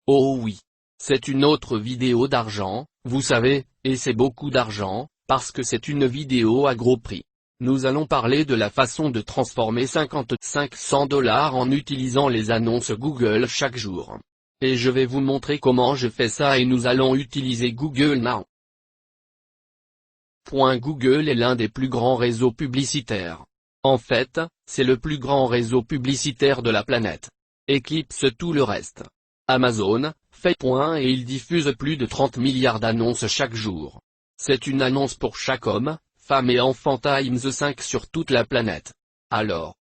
Oh oui. C'est une autre vidéo d'argent, vous savez, et c'est beaucoup d'argent, parce que c'est une vidéo à gros prix. Nous allons parler de la façon de transformer 500 $ en utilisant les annonces Google chaque jour. Et je vais vous montrer comment je fais ça et nous allons utiliser Google Now. Google est l'un des plus grands réseaux publicitaires. En fait, c'est le plus grand réseau publicitaire de la planète. Éclipse tout le reste. Amazon fait et il diffuse plus de 30 milliards d'annonces chaque jour. C'est une annonce pour chaque homme, femme et enfant times 5 sur toute la planète. Alors,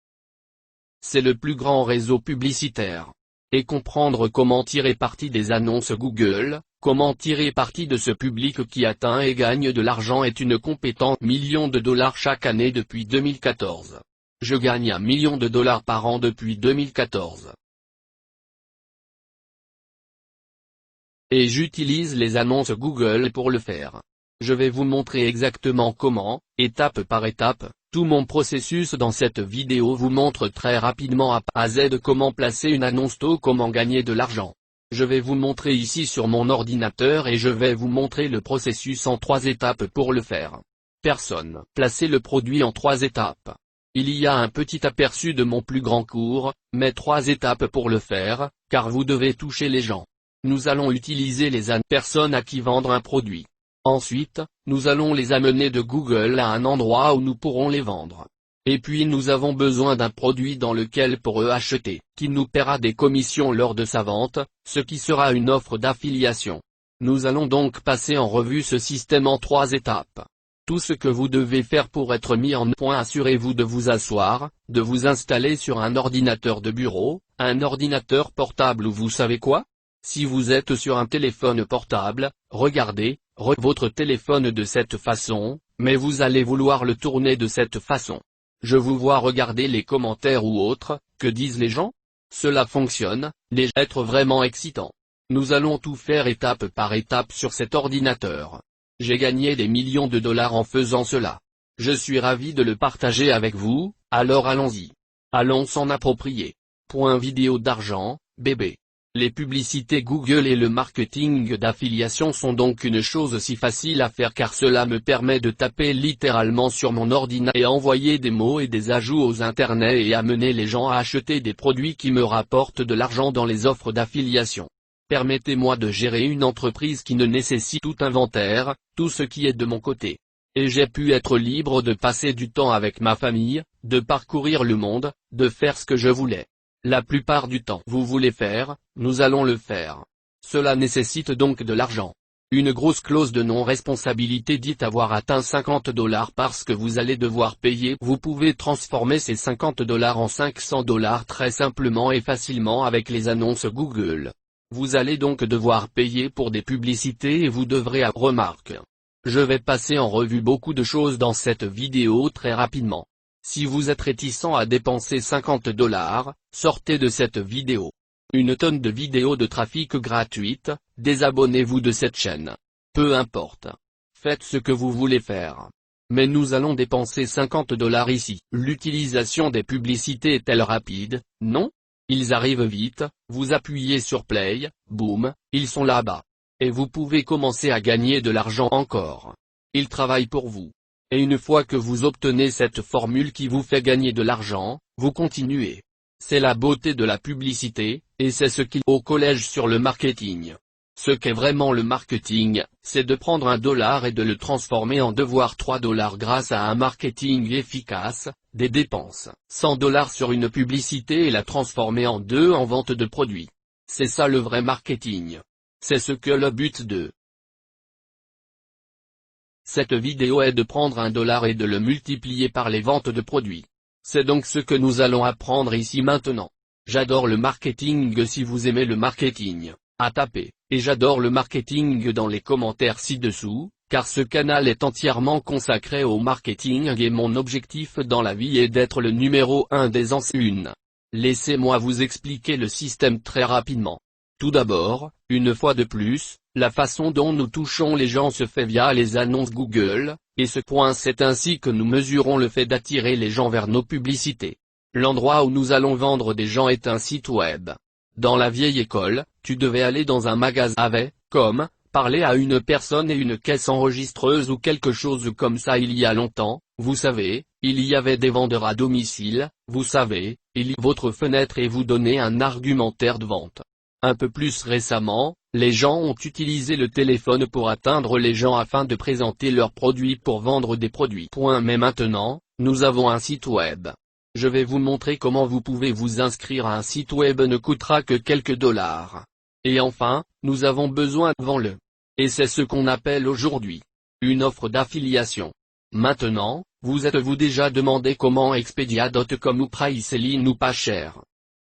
c'est le plus grand réseau publicitaire. Et comprendre comment tirer parti des annonces Google, comment tirer parti de ce public qui atteint et gagne de l'argent est une compétence. Millions de dollars chaque année depuis 2014. Je gagne $1 million par an depuis 2014. Et j'utilise les annonces Google pour le faire. Je vais vous montrer exactement comment, étape par étape, tout mon processus dans cette vidéo vous montre très rapidement A à Z comment placer une annonce comment gagner de l'argent. Je vais vous montrer ici sur mon ordinateur et je vais vous montrer le processus en 3 étapes pour le faire. Personne. Placer le produit en 3 étapes. Il y a un petit aperçu de mon plus grand cours, mais 3 étapes pour le faire, car vous devez toucher les gens. Nous allons utiliser les personnes à qui vendre un produit. Ensuite, nous allons les amener de Google à un endroit où nous pourrons les vendre. Et puis nous avons besoin d'un produit dans lequel pour eux acheter, qui nous paiera des commissions lors de sa vente, ce qui sera une offre d'affiliation. Nous allons donc passer en revue ce système en 3 étapes. Tout ce que vous devez faire pour être mis en point, assurez-vous de vous asseoir, de vous installer sur un ordinateur de bureau, un ordinateur portable ou vous savez quoi? Si vous êtes sur un téléphone portable, regardez votre téléphone de cette façon, mais vous allez vouloir le tourner de cette façon. Je vous vois regarder les commentaires ou autres, que disent les gens? Cela fonctionne, être vraiment excitant. Nous allons tout faire étape par étape sur cet ordinateur. J'ai gagné des millions de dollars en faisant cela. Je suis ravi de le partager avec vous, alors allons-y. Allons s'en approprier. Vidéo d'argent, bébé. Les publicités Google et le marketing d'affiliation sont donc une chose si facile à faire car cela me permet de taper littéralement sur mon ordinateur et envoyer des mots et des ajouts aux internets et amener les gens à acheter des produits qui me rapportent de l'argent dans les offres d'affiliation. Permettez-moi de gérer une entreprise qui ne nécessite tout inventaire, tout ce qui est de mon côté. Et j'ai pu être libre de passer du temps avec ma famille, de parcourir le monde, de faire ce que je voulais. La plupart du temps. Vous voulez faire, nous allons le faire. Cela nécessite donc de l'argent. Une grosse clause de non-responsabilité dit avoir atteint 50 $ parce que vous allez devoir payer. Vous pouvez transformer ces 50 $ en 500 $ très simplement et facilement avec les annonces Google. Vous allez donc devoir payer pour des publicités et vous devrez remarque. Je vais passer en revue beaucoup de choses dans cette vidéo très rapidement. Si vous êtes réticent à dépenser 50 $, sortez de cette vidéo. Une tonne de vidéos de trafic gratuites, désabonnez-vous de cette chaîne. Peu importe. Faites ce que vous voulez faire. Mais nous allons dépenser 50 $ ici. L'utilisation des publicités est-elle rapide? Non. Ils arrivent vite, vous appuyez sur play, boum, ils sont là-bas. Et vous pouvez commencer à gagner de l'argent encore. Ils travaillent pour vous. Et une fois que vous obtenez cette formule qui vous fait gagner de l'argent, vous continuez. C'est la beauté de la publicité, et c'est ce qu'il au collège sur le marketing. Ce qu'est vraiment le marketing, c'est de prendre $1 et de le transformer en 2 voire 3 $ grâce à un marketing efficace, des dépenses. 100 $ sur une publicité et la transformer en 2 en vente de produits. C'est ça le vrai marketing. C'est ce que le but de cette vidéo est de prendre $1 et de le multiplier par les ventes de produits. C'est donc ce que nous allons apprendre ici maintenant. J'adore le marketing si vous aimez le marketing, à taper, et j'adore le marketing dans les commentaires ci-dessous, car ce canal est entièrement consacré au marketing et mon objectif dans la vie est d'être le numéro 1 des anciens. Laissez-moi vous expliquer le système très rapidement. Tout d'abord, une fois de plus, la façon dont nous touchons les gens se fait via les annonces Google, et c'est ainsi que nous mesurons le fait d'attirer les gens vers nos publicités. L'endroit où nous allons vendre des gens est un site web. Dans la vieille école, tu devais aller dans un magasin avec, comme, parler à une personne et une caisse enregistreuse ou quelque chose comme ça il y a longtemps, vous savez, il y avait des vendeurs à domicile, vous savez, il y a votre fenêtre et vous donnez un argumentaire de vente. Un peu plus récemment, les gens ont utilisé le téléphone pour atteindre les gens afin de présenter leurs produits pour vendre des produits. Mais maintenant, nous avons un site web. Je vais vous montrer comment vous pouvez vous inscrire à un site web ne coûtera que quelques dollars. Et enfin, nous avons besoin de vendre-le. Et c'est ce qu'on appelle aujourd'hui une offre d'affiliation. Maintenant, vous êtes-vous déjà demandé comment Expedia.com ou Priceline ou pas cher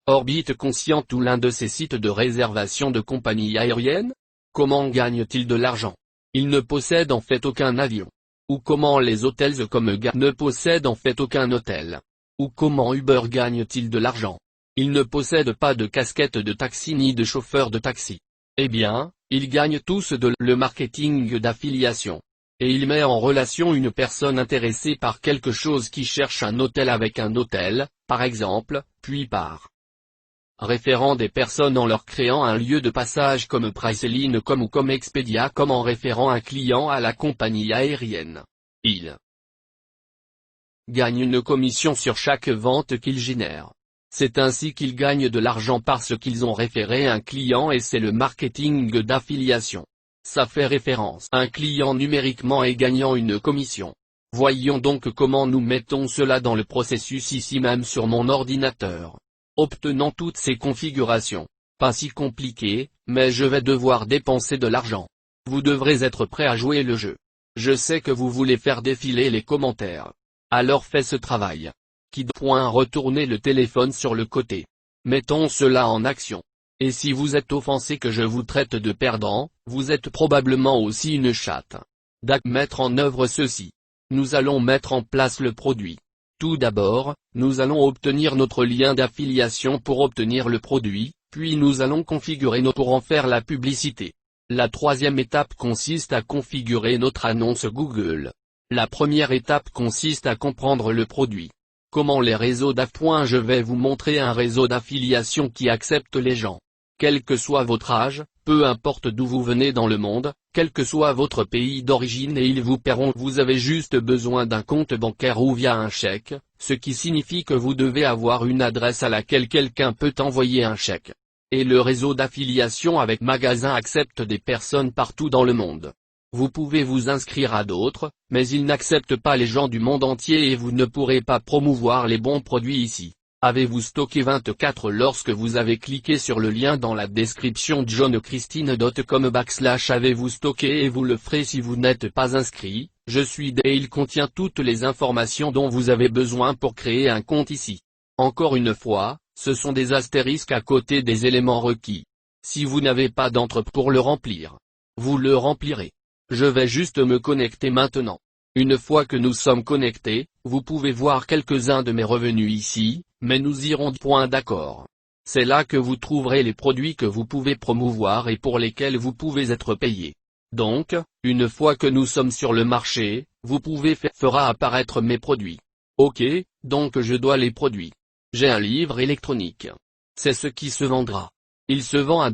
Orbit Conscient ou l'un de ces sites de réservation de compagnies aériennes? Comment gagnent-ils de l'argent? Ils ne possèdent en fait aucun avion. Ou comment les hôtels comme Gap ne possèdent en fait aucun hôtel? Ou comment Uber gagne-t-il de l'argent? Ils ne possèdent pas de casquette de taxi ni de chauffeur de taxi. Eh bien, ils gagnent tous de le marketing d'affiliation. Et il met en relation une personne intéressée par quelque chose qui cherche un hôtel avec un hôtel, par exemple, puis par référant des personnes en leur créant un lieu de passage comme Priceline.com ou comme Expedia comme en référant un client à la compagnie aérienne. Ils gagnent une commission sur chaque vente qu'ils génèrent. C'est ainsi qu'ils gagnent de l'argent parce qu'ils ont référé un client et c'est le marketing d'affiliation. Ça fait référence à un client numériquement et gagnant une commission. Voyons donc comment nous mettons cela dans le processus ici même sur mon ordinateur. Obtenons toutes ces configurations. Pas si compliqué, mais je vais devoir dépenser de l'argent. Vous devrez être prêt à jouer le jeu. Je sais que vous voulez faire défiler les commentaires. Alors fais ce travail. Retournez le téléphone sur le côté. Mettons cela en action. Et si vous êtes offensé que je vous traite de perdant, vous êtes probablement aussi une chatte. Mettre en œuvre ceci. Nous allons mettre en place le produit. Tout d'abord, nous allons obtenir notre lien d'affiliation pour obtenir le produit, puis nous allons configurer pour en faire la publicité. La troisième étape consiste à configurer notre annonce Google. La première étape consiste à comprendre le produit. Comment les réseaux Je vais vous montrer un réseau d'affiliation qui accepte les gens. Quel que soit votre âge, peu importe d'où vous venez dans le monde, quel que soit votre pays d'origine et ils vous paieront. Vous avez juste besoin d'un compte bancaire ou via un chèque, ce qui signifie que vous devez avoir une adresse à laquelle quelqu'un peut envoyer un chèque. Et le réseau d'affiliation avec magasin accepte des personnes partout dans le monde. Vous pouvez vous inscrire à d'autres, mais ils n'acceptent pas les gens du monde entier et vous ne pourrez pas promouvoir les bons produits ici. Avez-vous stocké 24 lorsque vous avez cliqué sur le lien dans la description johnochristine.com/avez-vous stocké et vous le ferez si vous n'êtes pas inscrit, je suis et il contient toutes les informations dont vous avez besoin pour créer un compte ici. Encore une fois, ce sont des astérisques à côté des éléments requis. Si vous n'avez pas d'entre pour le remplir, vous le remplirez. Je vais juste me connecter maintenant. Une fois que nous sommes connectés, vous pouvez voir quelques-uns de mes revenus ici, mais nous irons d'accord. C'est là que vous trouverez les produits que vous pouvez promouvoir et pour lesquels vous pouvez être payé. Donc, une fois que nous sommes sur le marché, vous pouvez fera apparaître mes produits. Ok, donc je dois les produits. J'ai un livre électronique. C'est ce qui se vendra. Il se vend à $.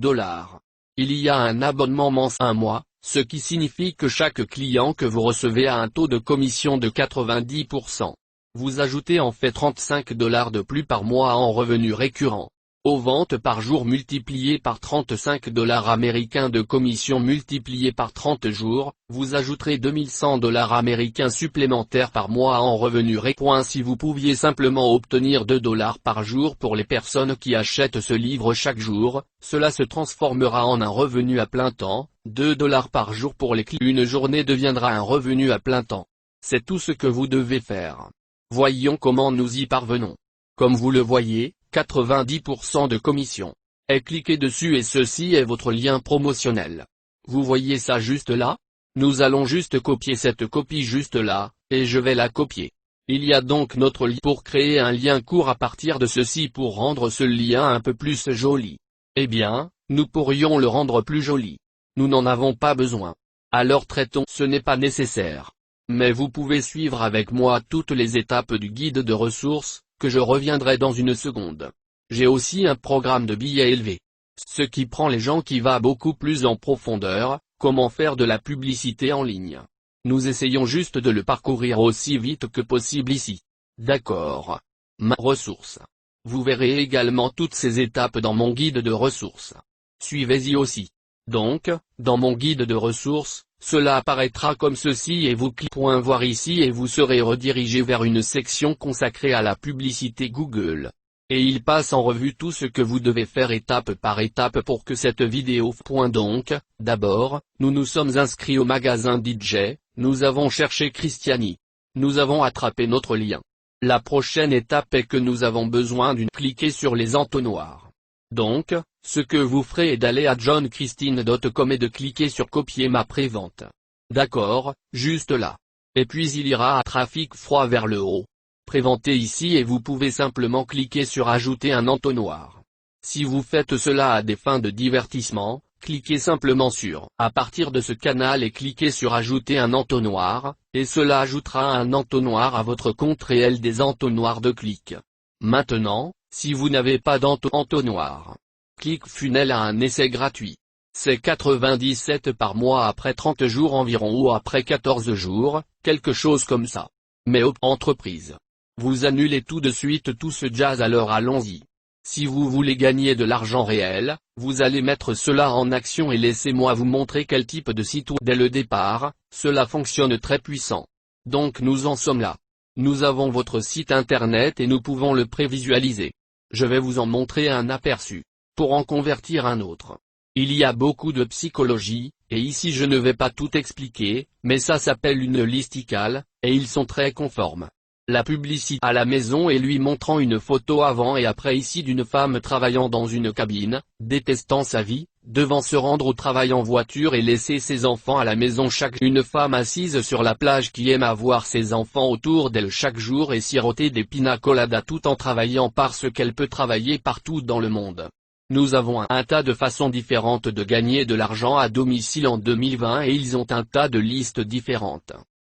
Il y a un abonnement mensuel 1 mois. Ce qui signifie que chaque client que vous recevez a un taux de commission de 90%. Vous ajoutez en fait $35 de plus par mois en revenus récurrents. Aux ventes par jour multipliées par $35 américains de commission multipliées par 30 jours, vous ajouterez $2100 américains supplémentaires par mois en revenus récurrents. Si vous pouviez simplement obtenir $2 par jour pour les personnes qui achètent ce livre chaque jour, cela se transformera en un revenu à plein temps, $2 par jour pour les clients. Une journée deviendra un revenu à plein temps. C'est tout ce que vous devez faire. Voyons comment nous y parvenons. Comme vous le voyez, 90% de commission. Et cliquez dessus et ceci est votre lien promotionnel. Vous voyez ça juste là? Nous allons juste copier cette copie juste là, et je vais la copier. Il y a donc notre lien pour créer un lien court à partir de ceci pour rendre ce lien un peu plus joli. Eh bien, nous pourrions le rendre plus joli. Nous n'en avons pas besoin. Alors traitons, ce n'est pas nécessaire. Mais vous pouvez suivre avec moi toutes les étapes du guide de ressources, que je reviendrai dans une seconde. J'ai aussi un programme de billets élevé. Ce qui prend les gens qui va beaucoup plus en profondeur, comment faire de la publicité en ligne. Nous essayons juste de le parcourir aussi vite que possible ici. D'accord. Ma ressource. Vous verrez également toutes ces étapes dans mon guide de ressources. Suivez-y aussi. Donc, dans mon guide de ressources, cela apparaîtra comme ceci et vous cliquez voir ici et vous serez redirigé vers une section consacrée à la publicité Google. Et il passe en revue tout ce que vous devez faire étape par étape pour que cette vidéo. Donc, d'abord, nous nous sommes inscrits au magasin DJ, nous avons cherché Christiani. Nous avons attrapé notre lien. La prochaine étape est que nous avons besoin d'une. Cliquez sur les entonnoirs. Donc, ce que vous ferez est d'aller à johnchristin.com et de cliquer sur copier ma prévente. D'accord, juste là. Et puis il ira à trafic froid vers le haut. Préventez ici et vous pouvez simplement cliquer sur ajouter un entonnoir. Si vous faites cela à des fins de divertissement, cliquez simplement sur à partir de ce canal et cliquez sur ajouter un entonnoir, et cela ajoutera un entonnoir à votre compte réel des entonnoirs de clic. Maintenant, si vous n'avez pas d'entonnoir, ClickFunnels a un essai gratuit. C'est 97 par mois après 30 jours environ ou après 14 jours, quelque chose comme ça. Mais entreprise. Vous annulez tout de suite tout ce jazz alors allons-y. Si vous voulez gagner de l'argent réel, vous allez mettre cela en action et laissez-moi vous montrer quel type de site web dès le départ, cela fonctionne très puissant. Donc nous en sommes là. Nous avons votre site internet et nous pouvons le prévisualiser. Je vais vous en montrer un aperçu. Pour en convertir un autre. Il y a beaucoup de psychologie, et ici je ne vais pas tout expliquer, mais ça s'appelle une listicale, et ils sont très conformes. La publicité à la maison et lui montrant une photo avant et après ici d'une femme travaillant dans une cabine, détestant sa vie, devant se rendre au travail en voiture et laisser ses enfants à la maison une femme assise sur la plage qui aime avoir ses enfants autour d'elle chaque jour et siroter des pina coladas tout en travaillant parce qu'elle peut travailler partout dans le monde. Nous avons un tas de façons différentes de gagner de l'argent à domicile en 2020 et ils ont un tas de listes différentes.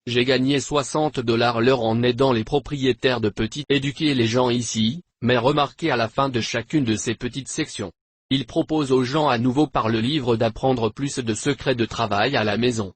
J'ai gagné $60 l'heure en aidant les propriétaires de petites éduquer les gens ici, mais remarquez à la fin de chacune de ces petites sections. Ils proposent aux gens à nouveau par le livre d'apprendre plus de secrets de travail à la maison.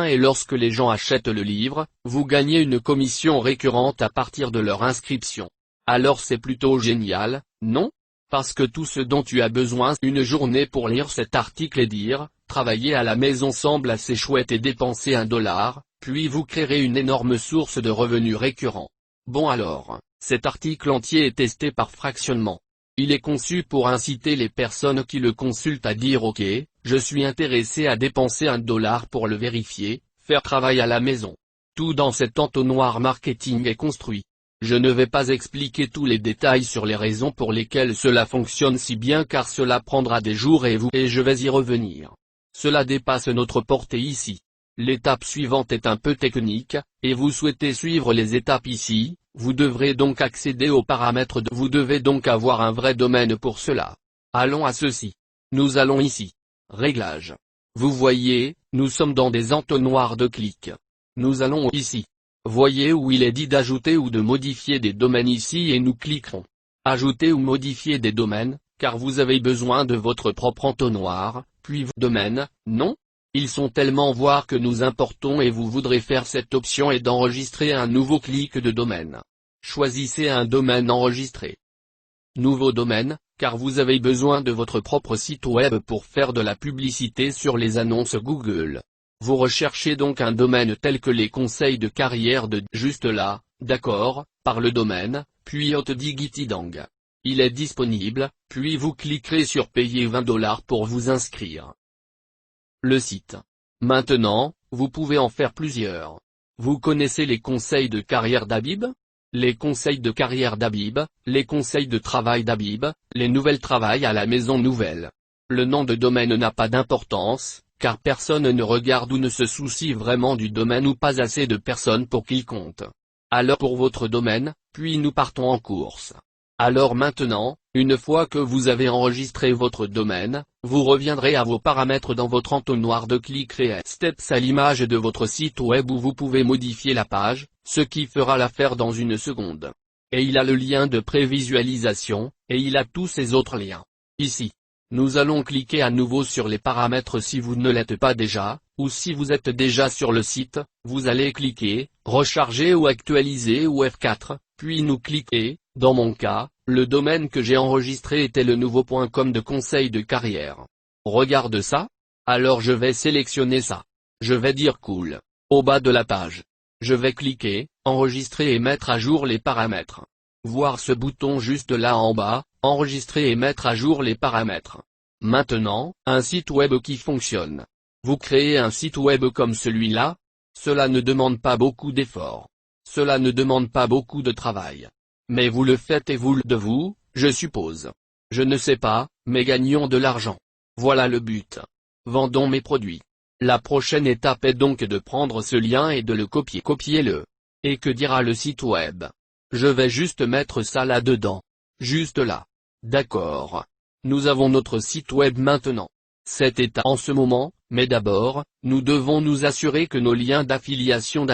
Et lorsque les gens achètent le livre, vous gagnez une commission récurrente à partir de leur inscription. Alors c'est plutôt génial, non ? Parce que tout ce dont tu as besoin une journée pour lire cet article et dire, travailler à la maison semble assez chouette et dépenser $1, puis vous créerez une énorme source de revenus récurrents. Bon alors, cet article entier est testé par fractionnement. Il est conçu pour inciter les personnes qui le consultent à dire ok, je suis intéressé à dépenser $1 pour le vérifier, faire travail à la maison. Tout dans cet entonnoir marketing est construit. Je ne vais pas expliquer tous les détails sur les raisons pour lesquelles cela fonctionne si bien car cela prendra des jours et je vais y revenir. Cela dépasse notre portée ici. L'étape suivante est un peu technique, et vous souhaitez suivre les étapes ici, vous devrez donc accéder aux paramètres vous devez donc avoir un vrai domaine pour cela. Allons à ceci. Nous allons ici. Réglages. Vous voyez, nous sommes dans des entonnoirs de clics. Nous allons ici. Voyez où il est dit d'ajouter ou de modifier des domaines ici et nous cliquerons. Ajouter ou modifier des domaines, car vous avez besoin de votre propre entonnoir, puis domaine, non ? Ils sont tellement voir que nous importons et vous voudrez faire cette option et d'enregistrer un nouveau clic de domaine. Choisissez un domaine enregistré. Nouveau domaine, car vous avez besoin de votre propre site web pour faire de la publicité sur les annonces Google. Vous recherchez donc un domaine tel que les conseils de carrière de juste là, d'accord, par le domaine, puis Hotdigitidang. Il est disponible, puis vous cliquerez sur payer $20 pour vous inscrire. Le site. Maintenant, vous pouvez en faire plusieurs. Vous connaissez les conseils de carrière d'Habib ? Les conseils de carrière d'Habib, les conseils de travail d'Habib, les nouvelles travail à la maison nouvelle. Le nom de domaine n'a pas d'importance, car personne ne regarde ou ne se soucie vraiment du domaine ou pas assez de personnes pour qu'il compte. Alors pour votre domaine, puis nous partons en course. Alors maintenant, une fois que vous avez enregistré votre domaine, vous reviendrez à vos paramètres dans votre entonnoir de clic Create Steps à l'image de votre site web où vous pouvez modifier la page, ce qui fera l'affaire dans une seconde. Et il a le lien de prévisualisation, et il a tous ces autres liens. Ici. Nous allons cliquer à nouveau sur les paramètres si vous ne l'êtes pas déjà, ou si vous êtes déjà sur le site, vous allez cliquer, recharger ou actualiser ou F4, puis nous cliquer, dans mon cas, le domaine que j'ai enregistré était le nouveau.com de conseil de carrière. Regarde ça. Alors je vais sélectionner ça. Je vais dire cool. Au bas de la page. Je vais cliquer, enregistrer et mettre à jour les paramètres. Voir ce bouton juste là en bas, enregistrer et mettre à jour les paramètres. Maintenant, un site web qui fonctionne. Vous créez un site web comme celui-là. Cela ne demande pas beaucoup d'efforts. Cela ne demande pas beaucoup de travail. Mais vous le faites et vous le de vous, je suppose. Je ne sais pas, mais gagnons de l'argent. Voilà le but. Vendons mes produits. La prochaine étape est donc de prendre ce lien et de le copier-le. Et que dira le site web? Je vais juste mettre ça là-dedans. Juste là. D'accord. Nous avons notre site web maintenant. C'est état en ce moment, mais d'abord, nous devons nous assurer que nos liens d'affiliation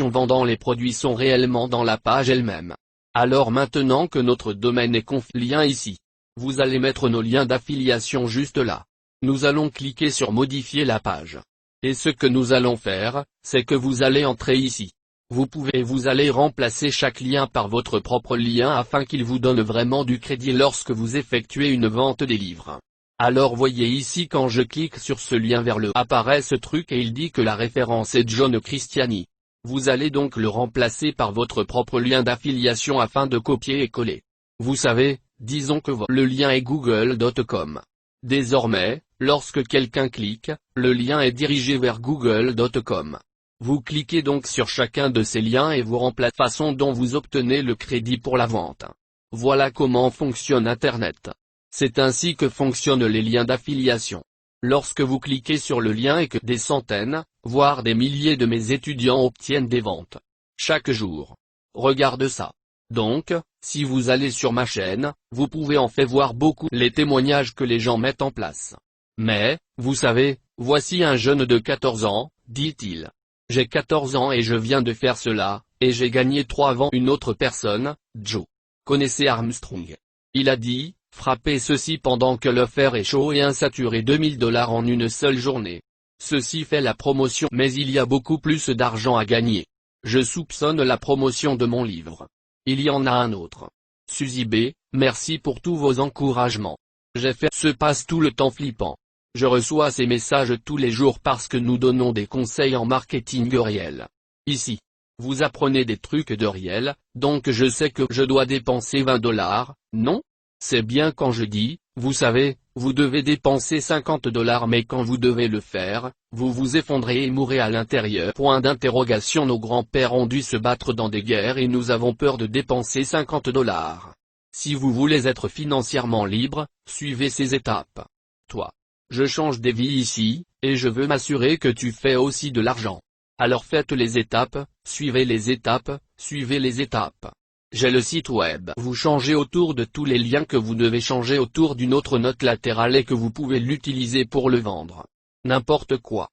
vendant les produits sont réellement dans la page elle-même. Alors maintenant que notre domaine est lien ici, vous allez mettre nos liens d'affiliation juste là. Nous allons cliquer sur modifier la page. Et ce que nous allons faire, c'est que vous allez entrer ici. Vous allez remplacer chaque lien par votre propre lien afin qu'il vous donne vraiment du crédit lorsque vous effectuez une vente des livres. Alors voyez ici quand je clique sur ce lien vers le apparaît ce truc et il dit que la référence est John Christiani. Vous allez donc le remplacer par votre propre lien d'affiliation afin de copier et coller. Vous savez, disons que le lien est google.com. Désormais, lorsque quelqu'un clique, le lien est dirigé vers google.com. Vous cliquez donc sur chacun de ces liens et vous remplacez la façon dont vous obtenez le crédit pour la vente. Voilà comment fonctionne Internet. C'est ainsi que fonctionnent les liens d'affiliation. Lorsque vous cliquez sur le lien et que des centaines, voire des milliers de mes étudiants obtiennent des ventes. Chaque jour. Regarde ça. Donc, si vous allez sur ma chaîne, vous pouvez en fait voir beaucoup les témoignages que les gens mettent en place. Mais, vous savez, voici un jeune de 14 ans, dit-il. J'ai 14 ans et je viens de faire cela, et j'ai gagné 3 avant une autre personne, Joe. Connaissez Armstrong. Il a dit, frappez ceci pendant que le fer est chaud et insaturé $2000 en une seule journée. Ceci fait la promotion mais il y a beaucoup plus d'argent à gagner. Je soupçonne la promotion de mon livre. Il y en a un autre. Suzy B, merci pour tous vos encouragements. J'ai fait se passe tout le temps flippant. Je reçois ces messages tous les jours parce que nous donnons des conseils en marketing réel. Ici. Vous apprenez des trucs de réel, donc je sais que je dois dépenser $20, non? C'est bien quand je dis, vous savez, vous devez dépenser $50 mais quand vous devez le faire, vous vous effondrez et mourrez à l'intérieur. Point d'interrogation. Nos grands-pères ont dû se battre dans des guerres et nous avons peur de dépenser $50. Si vous voulez être financièrement libre, suivez ces étapes. Toi. Je change des vies ici, et je veux m'assurer que tu fais aussi de l'argent. Alors faites les étapes, suivez les étapes, suivez les étapes. J'ai le site web. Vous changez autour de tous les liens que vous devez changer autour d'une autre note latérale et que vous pouvez l'utiliser pour le vendre. N'importe quoi.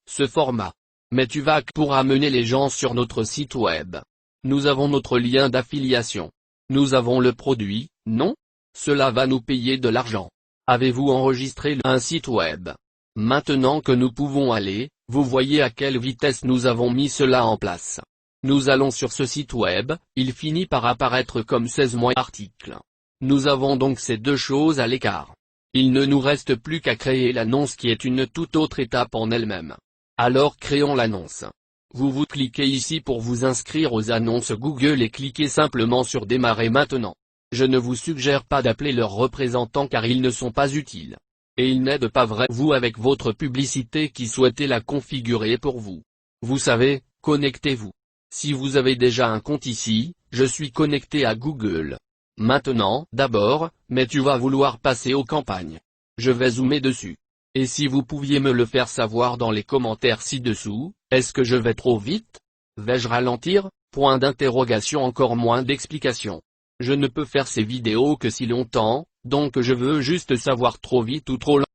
Ce format. Mais tu vas pour amener les gens sur notre site web. Nous avons notre lien d'affiliation. Nous avons le produit, non? Cela va nous payer de l'argent. Avez-vous enregistré un site web? Maintenant que nous pouvons aller, vous voyez à quelle vitesse nous avons mis cela en place. Nous allons sur ce site web, il finit par apparaître comme 16 mois article. Nous avons donc ces deux choses à l'écart. Il ne nous reste plus qu'à créer l'annonce qui est une toute autre étape en elle-même. Alors créons l'annonce. Vous cliquez ici pour vous inscrire aux annonces Google et cliquez simplement sur démarrer maintenant. Je ne vous suggère pas d'appeler leurs représentants car ils ne sont pas utiles. Et ils n'aident pas vraiment vous avec votre publicité qui souhaitez la configurer pour vous. Vous savez, connectez-vous. Si vous avez déjà un compte ici, je suis connecté à Google. Maintenant, d'abord, mais tu vas vouloir passer aux campagnes. Je vais zoomer dessus. Et si vous pouviez me le faire savoir dans les commentaires ci-dessous, est-ce que je vais trop vite? Vais-je ralentir? Point d'interrogation. Encore moins d'explications. Je ne peux faire ces vidéos que si longtemps, donc je veux juste savoir trop vite ou trop lent.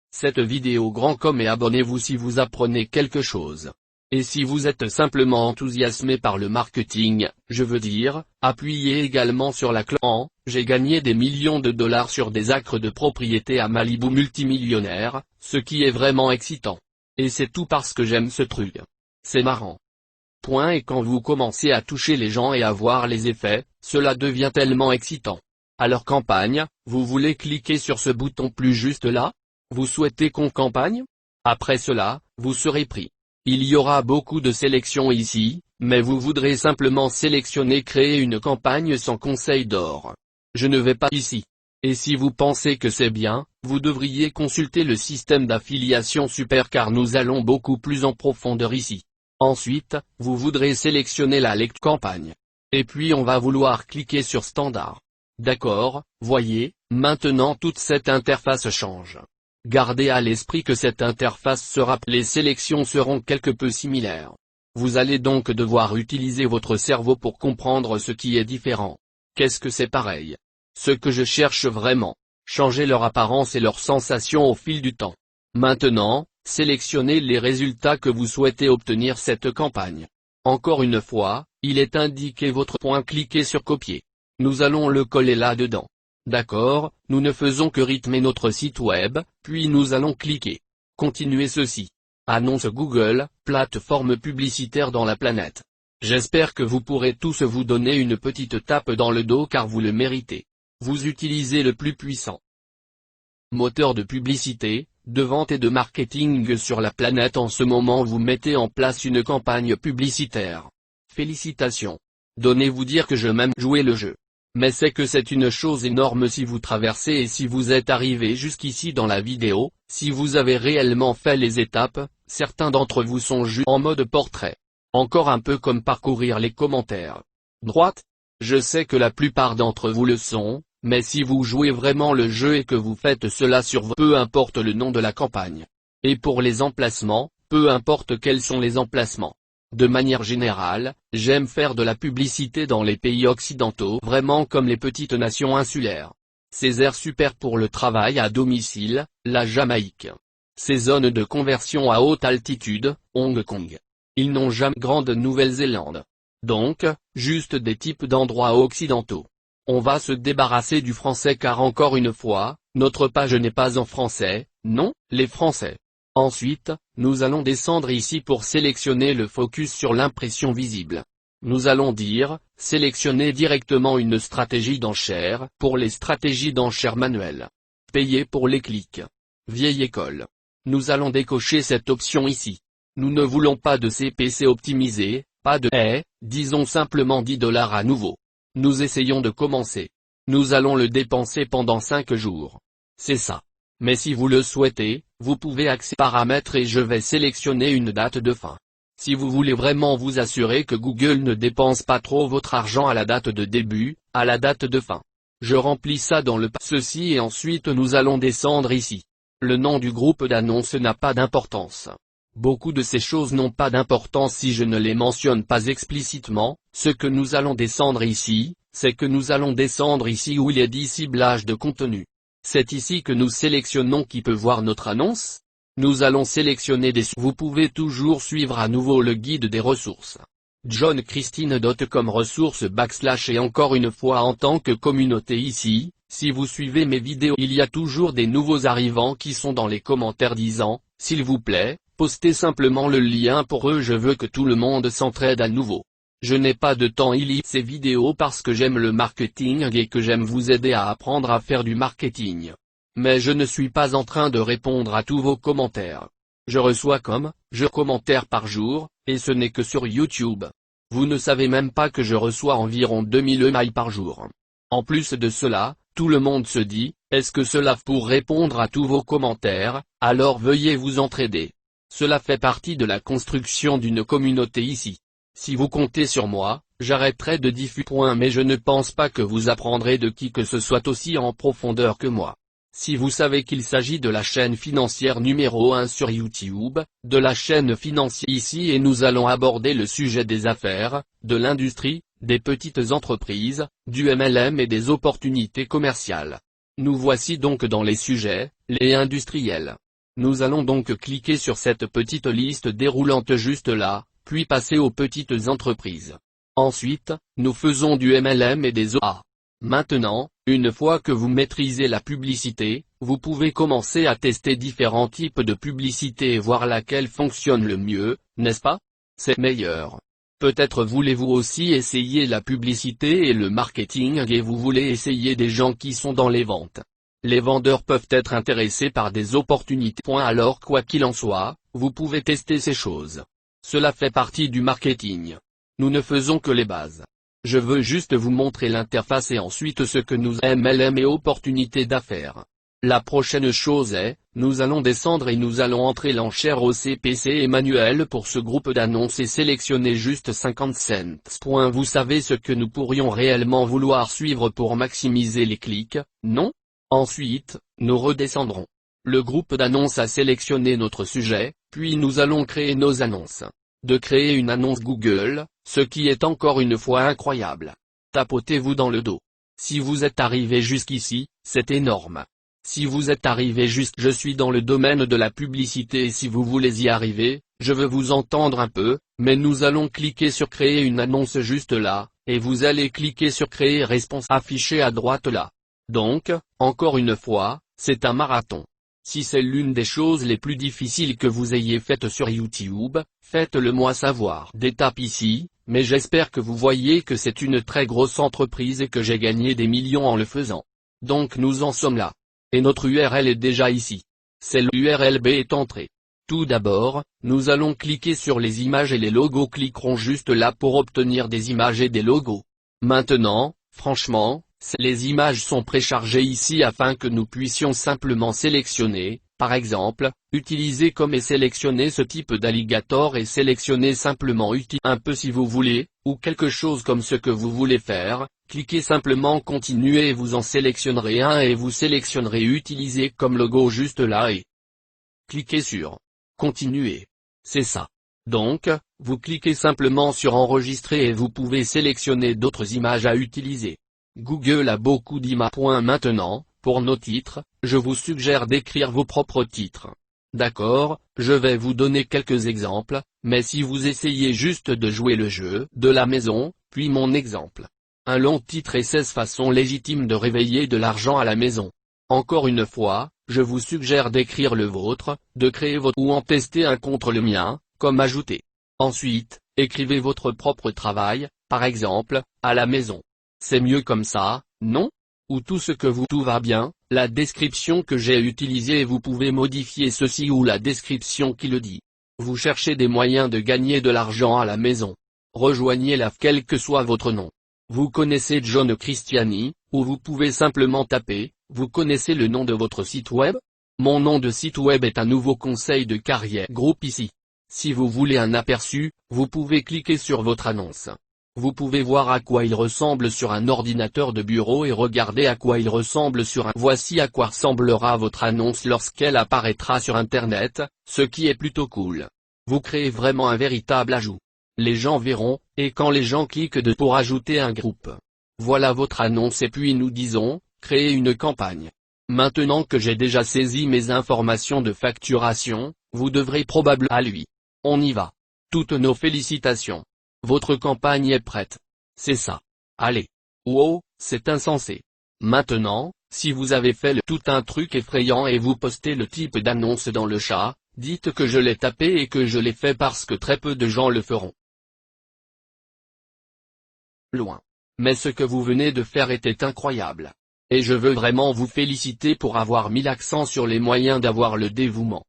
Cette vidéo grand comme et abonnez-vous si vous apprenez quelque chose. Et si vous êtes simplement enthousiasmé par le marketing, je veux dire, appuyez également sur la cloche. J'ai gagné des millions de dollars sur des acres de propriété à Malibu multimillionnaire, ce qui est vraiment excitant. Et c'est tout parce que j'aime ce truc. C'est marrant. Point. Et quand vous commencez à toucher les gens et à voir les effets, cela devient tellement excitant. Alors campagne, vous voulez cliquer sur ce bouton plus juste là? Vous souhaitez qu'on campagne? Après cela, vous serez pris. Il y aura beaucoup de sélections ici, mais vous voudrez simplement sélectionner créer une campagne sans conseil d'or. Je ne vais pas ici. Et si vous pensez que c'est bien, vous devriez consulter le système d'affiliation super car nous allons beaucoup plus en profondeur ici. Ensuite, vous voudrez sélectionner la lecture campagne. Et puis on va vouloir cliquer sur standard. D'accord, voyez, maintenant toute cette interface change. Gardez à l'esprit que cette interface les sélections seront quelque peu similaires. Vous allez donc devoir utiliser votre cerveau pour comprendre ce qui est différent. Qu'est-ce que c'est pareil? Ce que je cherche vraiment. Changer leur apparence et leur sensation au fil du temps. Maintenant, sélectionnez les résultats que vous souhaitez obtenir cette campagne. Encore une fois, il est indiqué votre point, cliquez sur copier. Nous allons le coller là-dedans. D'accord, nous ne faisons que rythmer notre site web, puis nous allons cliquer. Continuez ceci. Annonce Google, plateforme publicitaire dans la planète. J'espère que vous pourrez tous vous donner une petite tape dans le dos car vous le méritez. Vous utilisez le plus puissant moteur de publicité, de vente et de marketing sur la planète en ce moment. Vous mettez en place une campagne publicitaire. Félicitations. Donnez-vous dire que je m'aime jouer le jeu. Mais c'est que c'est une chose énorme si vous traversez et si vous êtes arrivé jusqu'ici dans la vidéo, si vous avez réellement fait les étapes, certains d'entre vous sont juste en mode portrait. Encore un peu comme parcourir les commentaires. Droite? Je sais que la plupart d'entre vous le sont, mais si vous jouez vraiment le jeu et que vous faites cela sur peu importe le nom de la campagne. Et pour les emplacements, peu importe quels sont les emplacements. De manière générale, j'aime faire de la publicité dans les pays occidentaux vraiment comme les petites nations insulaires. Ces aires super pour le travail à domicile, la Jamaïque. Ces zones de conversion à haute altitude, Hong Kong. Ils n'ont jamais grande Nouvelle-Zélande. Donc, juste des types d'endroits occidentaux. On va se débarrasser du français car encore une fois, notre page n'est pas en français, non, les français. Ensuite, nous allons descendre ici pour sélectionner le focus sur l'impression visible. Nous allons dire, sélectionner directement une stratégie d'enchère, pour les stratégies d'enchère manuelles. Payer pour les clics. Vieille école. Nous allons décocher cette option ici. Nous ne voulons pas de CPC optimisé, pas de disons simplement 10 $ à nouveau. Nous essayons de commencer. Nous allons le dépenser pendant 5 jours. C'est ça. Mais si vous le souhaitez, vous pouvez accéder aux paramètres et je vais sélectionner une date de fin. Si vous voulez vraiment vous assurer que Google ne dépense pas trop votre argent à la date de début, à la date de fin. Je remplis ça dans le ceci et ensuite nous allons descendre ici. Le nom du groupe d'annonces n'a pas d'importance. Beaucoup de ces choses n'ont pas d'importance si je ne les mentionne pas explicitement. Ce que nous allons descendre ici, c'est que nous allons descendre ici où il est dit ciblage de contenu. C'est ici que nous sélectionnons qui peut voir notre annonce. Nous allons sélectionner des. Vous pouvez toujours suivre à nouveau le guide des ressources. JohnChristine.com ressources / et encore une fois en tant que communauté ici, si vous suivez mes vidéos il y a toujours des nouveaux arrivants qui sont dans les commentaires disant, s'il vous plaît, postez simplement le lien pour eux, je veux que tout le monde s'entraide à nouveau. Je n'ai pas de temps il y a ces vidéos parce que j'aime le marketing et que j'aime vous aider à apprendre à faire du marketing. Mais je ne suis pas en train de répondre à tous vos commentaires. Je reçois commentaires par jour, et ce n'est que sur YouTube. Vous ne savez même pas que je reçois environ 2000 emails par jour. En plus de cela, tout le monde se dit, est-ce que cela pour répondre à tous vos commentaires, alors veuillez vous entraider. Cela fait partie de la construction d'une communauté ici. Si vous comptez sur moi, j'arrêterai de diffuser. Mais je ne pense pas que vous apprendrez de qui que ce soit aussi en profondeur que moi. Si vous savez qu'il s'agit de la chaîne financière numéro 1 sur YouTube, de la chaîne financière ici et nous allons aborder le sujet des affaires, de l'industrie, des petites entreprises, du MLM et des opportunités commerciales. Nous voici donc dans les sujets, les industriels. Nous allons donc cliquer sur cette petite liste déroulante juste là, puis passer aux petites entreprises. Ensuite, nous faisons du MLM et des OA. Maintenant, une fois que vous maîtrisez la publicité, vous pouvez commencer à tester différents types de publicité et voir laquelle fonctionne le mieux, n'est-ce pas? C'est meilleur. Peut-être voulez-vous aussi essayer la publicité et le marketing et vous voulez essayer des gens qui sont dans les ventes. Les vendeurs peuvent être intéressés par des opportunités. Alors quoi qu'il en soit, vous pouvez tester ces choses. Cela fait partie du marketing. Nous ne faisons que les bases. Je veux juste vous montrer l'interface et ensuite ce que nous MLM et opportunités d'affaires. La prochaine chose est, nous allons descendre et nous allons entrer l'enchère au CPC et manuel pour ce groupe d'annonces et sélectionner juste 50 cents. Vous savez ce que nous pourrions réellement vouloir suivre pour maximiser les clics, non? Ensuite, nous redescendrons. Le groupe d'annonces a sélectionné notre sujet, puis nous allons créer nos annonces. De créer une annonce Google, ce qui est encore une fois incroyable. Tapotez-vous dans le dos. Si vous êtes arrivé jusqu'ici, c'est énorme. Si vous êtes arrivé je suis dans le domaine de la publicité et si vous voulez y arriver, je veux vous entendre un peu, mais nous allons cliquer sur créer une annonce juste là, et vous allez cliquer sur créer réponse affichée à droite là. Donc, encore une fois, c'est un marathon. Si c'est l'une des choses les plus difficiles que vous ayez faites sur YouTube, faites-le moi savoir. D'étape ici, mais j'espère que vous voyez que c'est une très grosse entreprise et que j'ai gagné des millions en le faisant. Donc nous en sommes là. Et notre URL est déjà ici. Celle URL B est entrée. Tout d'abord, nous allons cliquer sur les images et les logos cliqueront juste là pour obtenir des images et des logos. Maintenant, franchement, les images sont préchargées ici afin que nous puissions simplement sélectionner, par exemple, utiliser comme et sélectionner ce type d'alligator et sélectionner simplement un peu si vous voulez, ou quelque chose comme ce que vous voulez faire, cliquez simplement continuer et vous en sélectionnerez un et vous sélectionnerez utiliser comme logo juste là et cliquez sur continuer. C'est ça. Donc, vous cliquez simplement sur enregistrer et vous pouvez sélectionner d'autres images à utiliser. Google a beaucoup d'images. Maintenant, pour nos titres, je vous suggère d'écrire vos propres titres. D'accord, je vais vous donner quelques exemples, mais si vous essayez juste de jouer le jeu de la maison, puis mon exemple. Un long titre et 16 façons légitimes de réveiller de l'argent à la maison. Encore une fois, je vous suggère d'écrire le vôtre, de créer votre ou en tester un contre le mien, comme ajouter. Ensuite, écrivez votre propre travail, par exemple, à la maison. C'est mieux comme ça, non? Ou tout va bien, la description que j'ai utilisée et vous pouvez modifier ceci ou la description qui le dit. Vous cherchez des moyens de gagner de l'argent à la maison. Rejoignez quel que soit votre nom. Vous connaissez John Christiani, ou vous pouvez simplement taper, vous connaissez le nom de votre site web? Mon nom de site web est un nouveau conseil de carrière groupe ici. Si vous voulez un aperçu, vous pouvez cliquer sur votre annonce. Vous pouvez voir à quoi il ressemble sur un ordinateur de bureau et regarder à quoi il ressemble sur un. Voici à quoi ressemblera votre annonce lorsqu'elle apparaîtra sur Internet, ce qui est plutôt cool. Vous créez vraiment un véritable ajout. Les gens verront, et quand les gens cliquent pour ajouter un groupe. Voilà votre annonce et puis nous disons, créer une campagne. Maintenant que j'ai déjà saisi mes informations de facturation, vous devrez probablement à lui. On y va. Toutes nos félicitations. Votre campagne est prête. C'est ça. Allez. Wow, c'est insensé. Maintenant, si vous avez fait tout un truc effrayant et vous postez le type d'annonce dans le chat, dites que je l'ai tapé et que je l'ai fait parce que très peu de gens le feront. Loin. Mais ce que vous venez de faire était incroyable. Et je veux vraiment vous féliciter pour avoir mis l'accent sur les moyens d'avoir le dévouement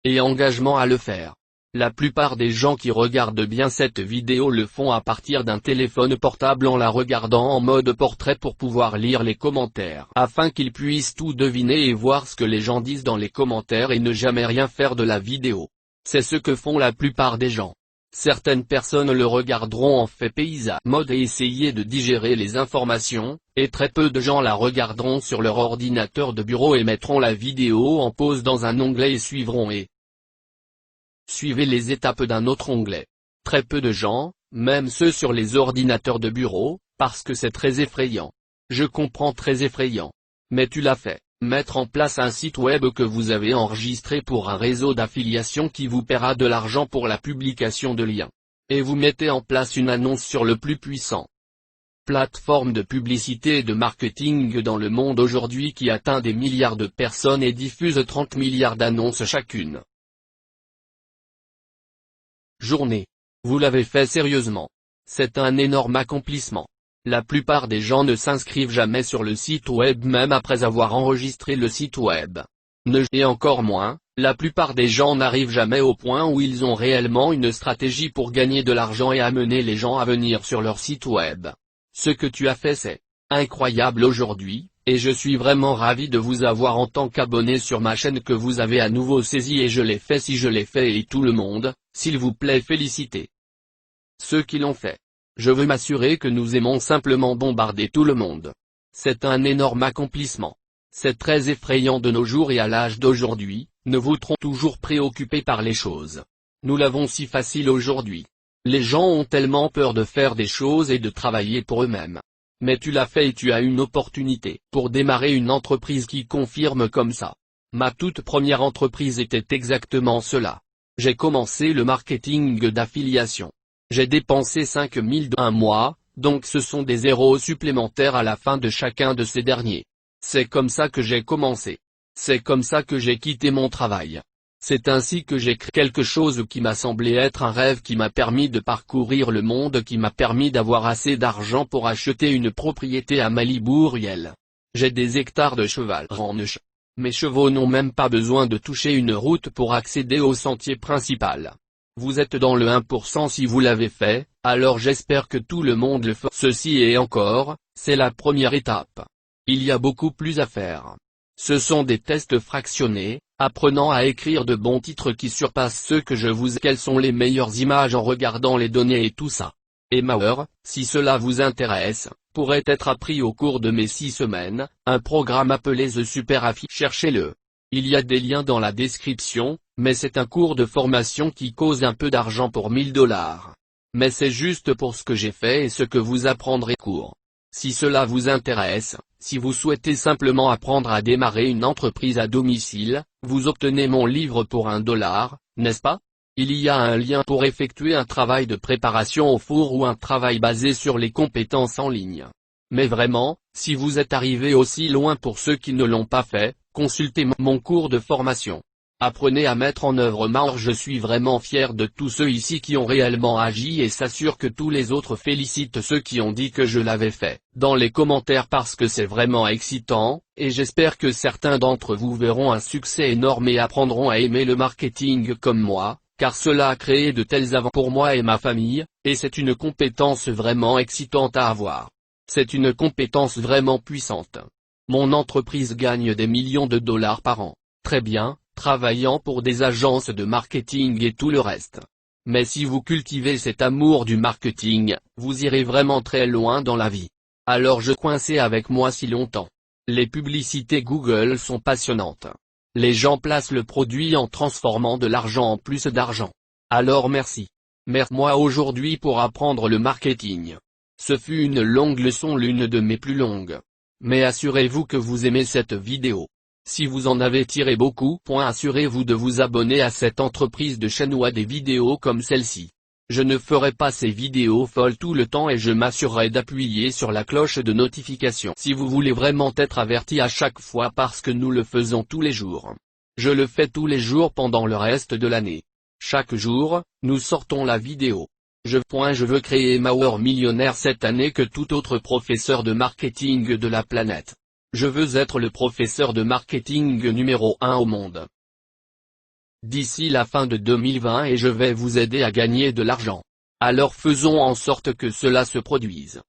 et engagement à le faire. La plupart des gens qui regardent bien cette vidéo le font à partir d'un téléphone portable en la regardant en mode portrait pour pouvoir lire les commentaires afin qu'ils puissent tout deviner et voir ce que les gens disent dans les commentaires et ne jamais rien faire de la vidéo. C'est ce que font la plupart des gens. Certaines personnes le regarderont en fait paysage mode et essayer de digérer les informations, et très peu de gens la regarderont sur leur ordinateur de bureau et mettront la vidéo en pause dans un onglet et suivez les étapes d'un autre onglet. Très peu de gens, même ceux sur les ordinateurs de bureau, parce que c'est très effrayant. Je comprends très effrayant. Mais tu l'as fait. Mettre en place un site web que vous avez enregistré pour un réseau d'affiliation qui vous paiera de l'argent pour la publication de liens. Et vous mettez en place une annonce sur le plus puissant plateforme de publicité et de marketing dans le monde aujourd'hui qui atteint des milliards de personnes et diffuse 30 milliards d'annonces chacune. Journée. Vous l'avez fait sérieusement. C'est un énorme accomplissement. La plupart des gens ne s'inscrivent jamais sur le site web même après avoir enregistré le site web. Et encore moins, la plupart des gens n'arrivent jamais au point où ils ont réellement une stratégie pour gagner de l'argent et amener les gens à venir sur leur site web. Ce que tu as fait c'est incroyable aujourd'hui, et je suis vraiment ravi de vous avoir en tant qu'abonné sur ma chaîne que vous avez à nouveau saisi et je l'ai fait si je l'ai fait et tout le monde, s'il vous plaît félicitez ceux qui l'ont fait. Je veux m'assurer que nous aimons simplement bombarder tout le monde. C'est un énorme accomplissement. C'est très effrayant de nos jours et à l'âge d'aujourd'hui, nous vous trouvons toujours préoccupés par les choses. Nous l'avons si facile aujourd'hui. Les gens ont tellement peur de faire des choses et de travailler pour eux-mêmes. Mais tu l'as fait et tu as une opportunité pour démarrer une entreprise qui confirme comme ça. Ma toute première entreprise était exactement cela. J'ai commencé le marketing d'affiliation. J'ai dépensé 5 000 $ un mois, donc ce sont des zéros supplémentaires à la fin de chacun de ces derniers. C'est comme ça que j'ai commencé. C'est comme ça que j'ai quitté mon travail. C'est ainsi que j'ai créé quelque chose qui m'a semblé être un rêve qui m'a permis de parcourir le monde, qui m'a permis d'avoir assez d'argent pour acheter une propriété à Malibu Riel. J'ai des hectares de cheval ranch. Mes chevaux n'ont même pas besoin de toucher une route pour accéder au sentier principal. Vous êtes dans le 1% si vous l'avez fait, alors j'espère que tout le monde le fera. Ceci et encore, c'est la première étape. Il y a beaucoup plus à faire. Ce sont des tests fractionnés, apprenant à écrire de bons titres qui surpassent ceux que je vous ai. Quelles sont les meilleures images en regardant les données et tout ça. Et Mauer, si cela vous intéresse, pourrait être appris au cours de mes 6 semaines, un programme appelé The Super Affi. Cherchez-le. Il y a des liens dans la description, mais c'est un cours de formation qui cause un peu d'argent pour 1 000 $. Mais c'est juste pour ce que j'ai fait et ce que vous apprendrez court. Si cela vous intéresse, si vous souhaitez simplement apprendre à démarrer une entreprise à domicile, vous obtenez mon livre pour 1 $, n'est-ce pas? Il y a un lien pour effectuer un travail de préparation au four ou un travail basé sur les compétences en ligne. Mais vraiment, si vous êtes arrivé aussi loin pour ceux qui ne l'ont pas fait, consultez mon cours de formation. Apprenez à mettre en œuvre Mauer. Je suis vraiment fier de tous ceux ici qui ont réellement agi et s'assure que tous les autres félicitent ceux qui ont dit que je l'avais fait dans les commentaires parce que c'est vraiment excitant, et j'espère que certains d'entre vous verront un succès énorme et apprendront à aimer le marketing comme moi, car cela a créé de tels avantages pour moi et ma famille, et c'est une compétence vraiment excitante à avoir. C'est une compétence vraiment puissante. Mon entreprise gagne des millions de dollars par an. Très bien, travaillant pour des agences de marketing et tout le reste. Mais si vous cultivez cet amour du marketing, vous irez vraiment très loin dans la vie. Alors je coincé avec moi si longtemps. Les publicités Google sont passionnantes. Les gens placent le produit en transformant de l'argent en plus d'argent. Alors merci. Moi aujourd'hui pour apprendre le marketing. Ce fut une longue leçon, l'une de mes plus longues. Mais assurez-vous que vous aimez cette vidéo. Si vous en avez tiré beaucoup, assurez-vous de vous abonner à cette entreprise de chaîne ou à des vidéos comme celle-ci. Je ne ferai pas ces vidéos folles tout le temps et je m'assurerai d'appuyer sur la cloche de notification si vous voulez vraiment être averti à chaque fois parce que nous le faisons tous les jours. Je le fais tous les jours pendant le reste de l'année. Chaque jour, nous sortons la vidéo. Je veux créer Mauer millionnaire cette année que tout autre professeur de marketing de la planète. Je veux être le professeur de marketing numéro 1 au monde. D'ici la fin de 2020 et je vais vous aider à gagner de l'argent. Alors faisons en sorte que cela se produise.